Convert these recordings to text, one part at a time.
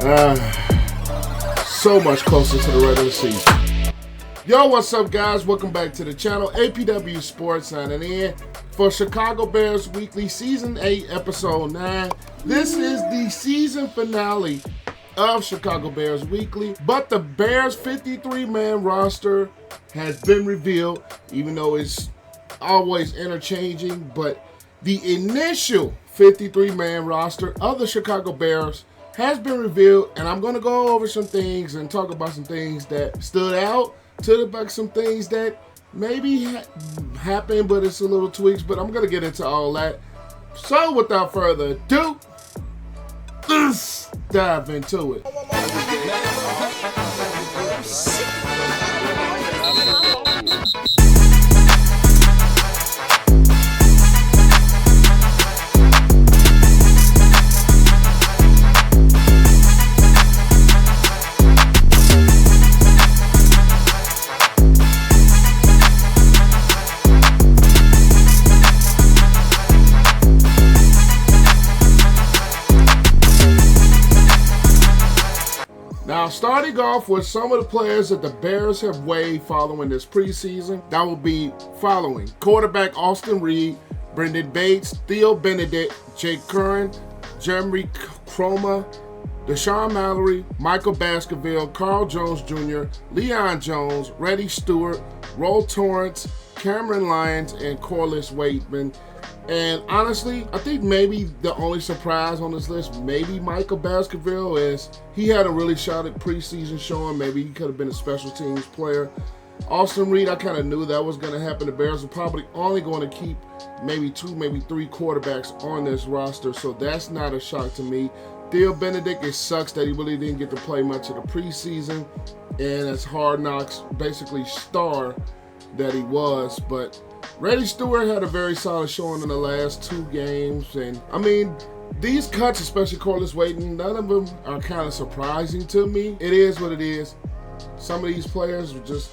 So much closer to the regular season. Yo, what's up, guys? Welcome back to the channel. APW Sports signing in for Chicago Bears Weekly Season 8, Episode 9. This is the season finale of Chicago Bears Weekly, but the Bears 53-man roster has been revealed, even though it's always interchanging, but the initial 53-man roster of the Chicago Bears has been revealed, and I'm going to go over some things and talk about some things that stood out to the back, some things that maybe happened, but it's a little tweaks, but I'm going to get into all that. So without further ado, let's dive into it. Now, starting off with some of the players that the Bears have waived following this preseason, that will be following: quarterback Austin Reed, Brendan Bates, Theo Benedict, Jake Curran, Jeremy Croma, Deshaun Mallory, Michael Baskerville, Carl Jones Jr., Leon Jones, Reddy Stewart, Roll Torrance, Cameron Lyons, and Corliss Waitman. And honestly, I think maybe the only surprise on this list, maybe Michael Baskerville, is he had a really solid preseason showing. Maybe he could have been a special teams player. Austin Reed, I kind of knew that was going to happen. The Bears are probably only going to keep maybe 2, maybe 3 quarterbacks on this roster, so that's not a shock to me. Theo Benedict, it sucks that he really didn't get to play much of the preseason, and as Hard Knocks basically star that he was, but Reddy Stewart had a very solid showing in the last 2 games, and I mean, these cuts, especially Corliss Waitman, none of them are kind of surprising to me. It is what it is. Some of these players are just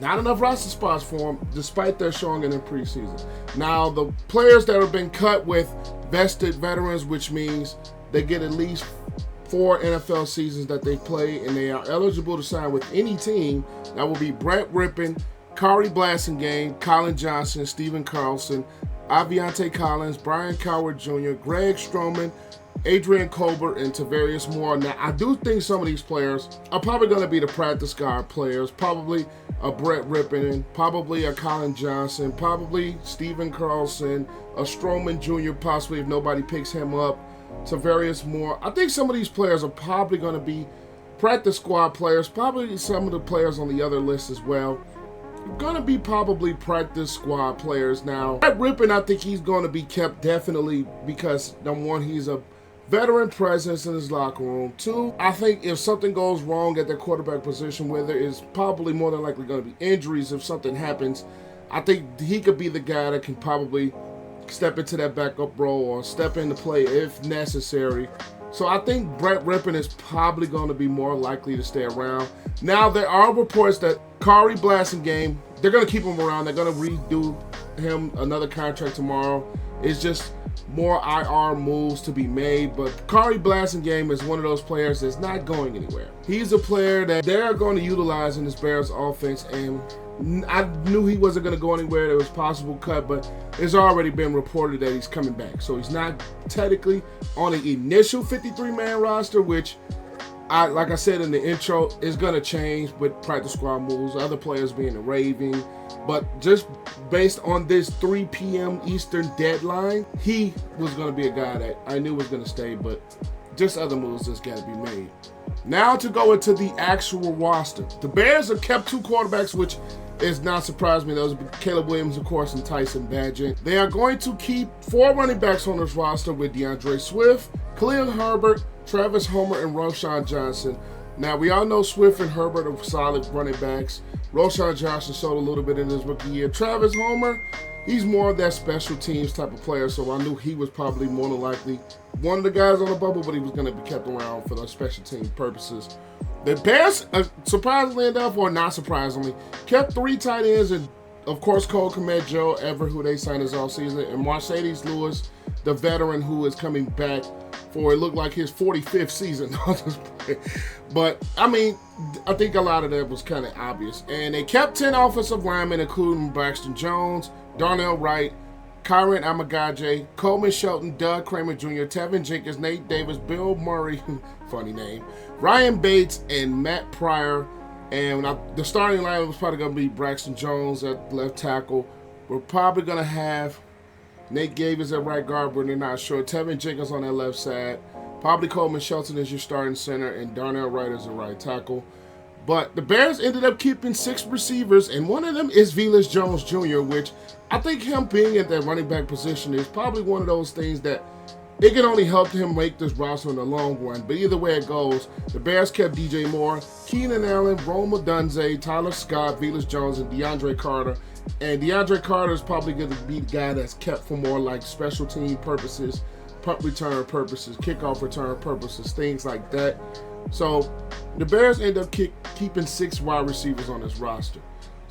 not enough roster spots for them, despite their showing in the preseason. Now, the players that have been cut with vested veterans, which means they get at least 4 NFL seasons that they play, and they are eligible to sign with any team, that will be Brett Rippon, Kari Blasingame, Colin Johnson, Steven Carlson, Aviante Collins, Brian Coward Jr., Greg Stroman, Adrian Colbert, and Tavarius Moore. Now, I do think some of these players are probably going to be the practice squad players, probably a Brett Rippon, probably a Colin Johnson, probably Steven Carlson, a Stroman Jr., possibly if nobody picks him up, Tavarius Moore. I think some of these players are probably going to be practice squad players, probably some of the players on the other list as well. Gonna be probably practice squad players. Now, Brett Rippon, I think he's going to be kept definitely because, number one, he's a veteran presence in his locker room. 2, I think if something goes wrong at the quarterback position, where there is probably more than likely going to be injuries if something happens, I think he could be the guy that can probably step into that backup role or step into play if necessary. So I think Brett Rippon is probably going to be more likely to stay around. Now, there are reports that Kari Blasingame, they're going to keep him around. They're going to redo him another contract tomorrow. It's just more IR moves to be made. But Kari Blasingame is one of those players that's not going anywhere. He's a player that they're going to utilize in this Bears offense, and I knew he wasn't going to go anywhere. There was possible cut, but it's already been reported that he's coming back. So he's not technically on the initial 53-man roster, which, like I said in the intro, is going to change with practice squad moves, other players being a raving. But just based on this 3 p.m. Eastern deadline, he was going to be a guy that I knew was going to stay, but just other moves that's got to be made. Now to go into the actual roster. The Bears have kept 2 quarterbacks, which is not surprising me. Those are Caleb Williams, of course, and Tyson Bagent. They are going to keep 4 running backs on this roster with DeAndre Swift, Khalil Herbert, Travis Homer, and Roschon Johnson. Now, we all know Swift and Herbert are solid running backs. Roschon Johnson showed a little bit in his rookie year. Travis Homer, he's more of that special teams type of player, so I knew he was probably more than likely one of the guys on the bubble, but he was going to be kept around for those special team purposes. The Bears, surprisingly enough, or not surprisingly, kept 3 tight ends, and of course Cole Kmet, Joe Everett, who they signed this offseason, and Mercedes Lewis, the veteran who is coming back for, it looked like, his 45th season. But, I mean, I think a lot of that was kind of obvious. And they kept 10 offensive linemen, including Braxton Jones, Darnell Wright, Kyron Amagaje, Coleman Shelton, Doug Kramer Jr., Tevin Jenkins, Nate Davis, Bill Murray, funny name, Ryan Bates, and Matt Pryor. And the starting line was probably going to be Braxton Jones at left tackle. We're probably going to have Nate Davis at right guard, but they're not sure. Tevin Jenkins on that left side. Probably Coleman Shelton as your starting center, and Darnell Wright as a right tackle. But the Bears ended up keeping 6 receivers, and one of them is Velus Jones Jr., which I think him being at that running back position is probably one of those things that it can only help him make this roster in the long run. But either way it goes, the Bears kept DJ Moore, Keenan Allen, Rome Odunze, Tyler Scott, Velus Jones, and DeAndre Carter. And DeAndre Carter is probably going to be the guy that's kept for more like special team purposes, punt return purposes, kickoff return purposes, things like that. So the Bears end up keeping 6 wide receivers on this roster.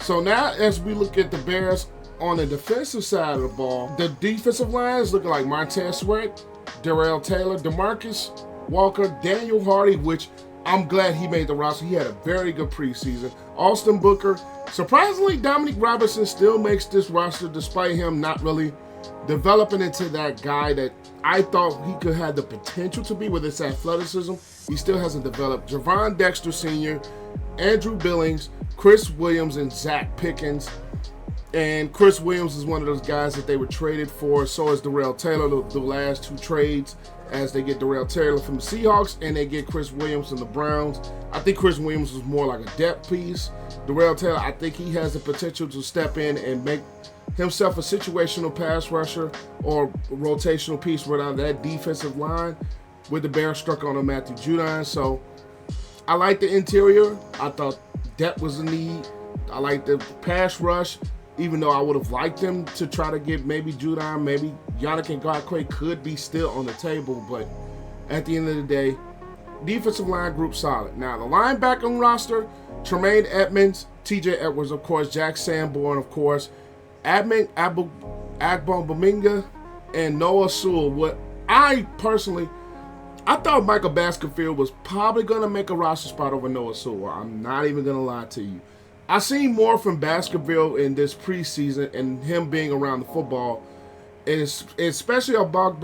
So now as we look at the Bears on the defensive side of the ball, the defensive line is looking like Montez Sweat, Darrell Taylor, DeMarcus Walker, Daniel Hardy, which I'm glad he made the roster. He had a very good preseason. Austin Booker. Surprisingly, Dominic Robinson still makes this roster despite him not really developing into that guy that I thought he could have the potential to be with his athleticism. He still hasn't developed. Javon Dexter Sr., Andrew Billings, Chris Williams, and Zach Pickens. And Chris Williams is one of those guys that they were traded for. So is Darrell Taylor, the last 2 trades, as they get Darrell Taylor from the Seahawks and they get Chris Williams from the Browns. I think Chris Williams was more like a depth piece. Darrell Taylor, I think he has the potential to step in and make himself a situational pass rusher or rotational piece without that defensive line with the Bears struck on Matthew Judon. So I like the interior. I thought depth was a need. I like the pass rush, even though I would have liked them to try to get maybe Judon, maybe Yannick Ngakoue could be still on the table, but at the end of the day, defensive line group solid. Now, the linebacker roster, Tremaine Edmunds, TJ Edwards, of course, Jack Sanborn, of course, Admin Agbominga, and Noah Sewell. What I thought Michael Baskerville was probably going to make a roster spot over Noah Sewell. I'm not even going to lie to you. I've seen more from Baskerville in this preseason and him being around the football, and especially about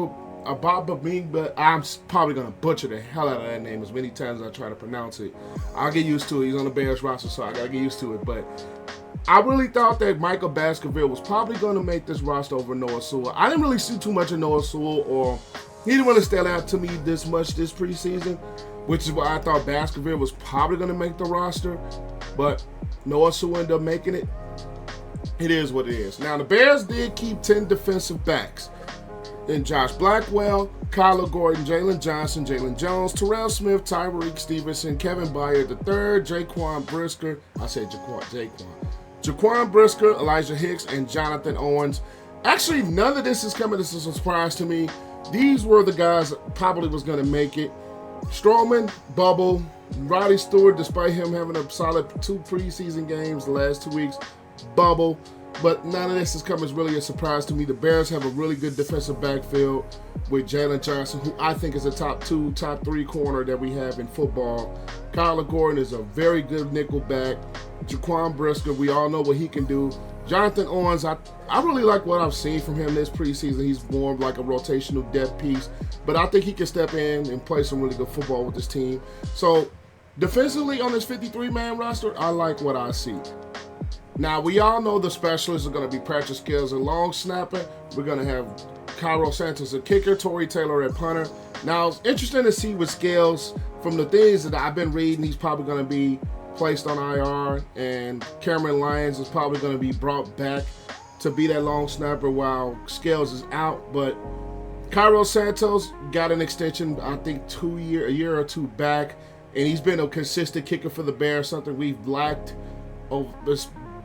Bing, but I'm probably going to butcher the hell out of that name as many times as I try to pronounce it. I'll get used to it. He's on the Bears roster, so I got to get used to it. But I really thought that Michael Baskerville was probably going to make this roster over Noah Sewell. I didn't really see too much of Noah Sewell, or he didn't really stand out to me this much this preseason, which is why I thought Baskerville was probably going to make the roster. But Noah Sewell ended up making it. It is what it is. Now, the Bears did keep 10 defensive backs in Josh Blackwell, Kyler Gordon, Jaylon Johnson, Jaylon Jones, Terrell Smith, Tyreek Stevenson, Kevin Byard III, Jaquan Brisker. I said Jaquan Brisker, Elijah Hicks, and Jonathan Owens. Actually, none of this is coming as a surprise to me. These were the guys that probably was going to make it. Strowman, Bubble, Roddy Stewart, despite him having a solid 2 preseason games the last 2 weeks, Bubble. But none of this is coming as really a surprise to me. The Bears have a really good defensive backfield with Jaylon Johnson, who I think is a top 2, top 3 corner that we have in football. Kyler Gordon is a very good nickel back. Jaquan Brisker, we all know what he can do. Jonathan Owens, I really like what I've seen from him this preseason. He's more like a rotational depth piece, but I think he can step in and play some really good football with this team. So defensively on this 53-man roster, I like what I see. Now, we all know the specialists are going to be Patrick Scales and long snapper. We're going to have Cairo Santos at kicker, Tory Taylor at punter. Now, it's interesting to see with Scales, from the things that I've been reading, he's probably going to be placed on IR, and Cameron Lyons is probably going to be brought back to be that long snapper while Scales is out. But Cairo Santos got an extension, I think, a year or 2 back, and he's been a consistent kicker for the Bears, something we've lacked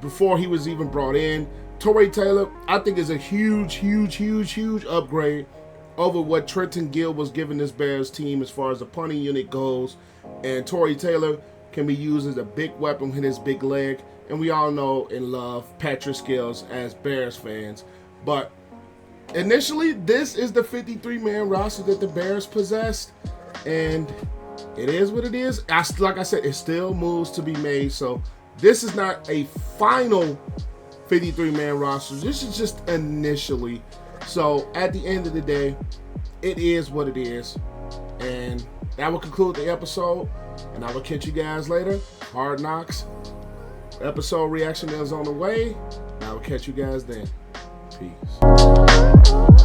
before he was even brought in. Tory Taylor, I think, is a huge upgrade over what Trenton Gill was giving this Bears team as far as the punting unit goes. And Tory Taylor can be used as a big weapon with his big leg. And we all know and love Patrick Scales as Bears fans. But initially, this is the 53-man roster that the Bears possessed, and it is what it is. Like I said, it still moves to be made, so this is not a final 53-man roster. This is just initially. So at the end of the day, it is what it is. And that will conclude the episode, and I will catch you guys later. Hard Knocks episode reaction is on the way. I will catch you guys then. Peace.